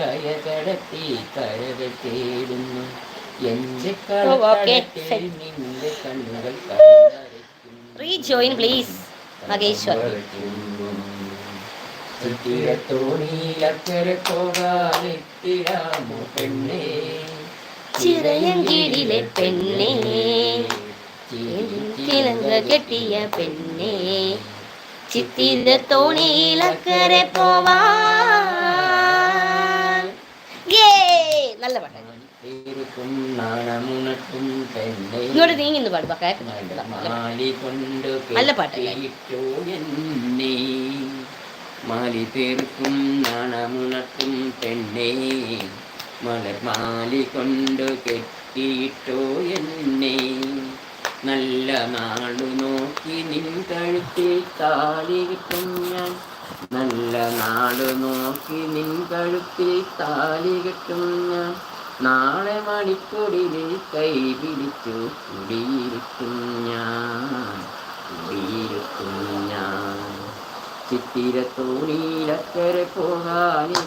കയ കടത്തി കരകൾ തേടുന്നു എന്റെ Okay, കളത്തടത്തിൽ set. നിന്റെ കണ്ണുകൾ കണ്ണടയ്ക്കുന്നു. Rejoin, please. മകേശ്വർ. തോണിയിലക്കരെ പോകാനെത്തിരാമോ പെണ്ണേ ചിറയൻകീഴിലെ പെണ്ണേ കിളങ്ക കെട്ടിയ പെണ്ണേ ചിത്തിര തോണിയിലക്കരെ പോവാൻ. നല്ല പാട്ട്. നാണമുണട്ടും പെണ്ണേ ഇങ്ങോട്ട് നീങ്ങുന്നു പാട് പക്ക. മാലി കൊണ്ട് നല്ല പാട്ട്. കെട്ടിയിട്ടോ എന്നെ മാലി തീർക്കും നാണമുണട്ടും പെണ്ണേ മലർമാലി കൊണ്ട് കെട്ടിയിട്ടോ എന്നെ നല്ല നാളു നോക്കി നിൻ കഴുത്തിൽ താലി കിട്ടും ഞാൻ നല്ല നാളു നോക്കി നിൻ കഴുത്തിൽ താലി കിട്ടും ഞാൻ നാളെ മണിക്കൊടിയിൽ കൈ പിടിച്ചു കുടിയിരിക്കും ഞാൻ ചിത്തിര തോണിയിലക്കരെ പോകാൻ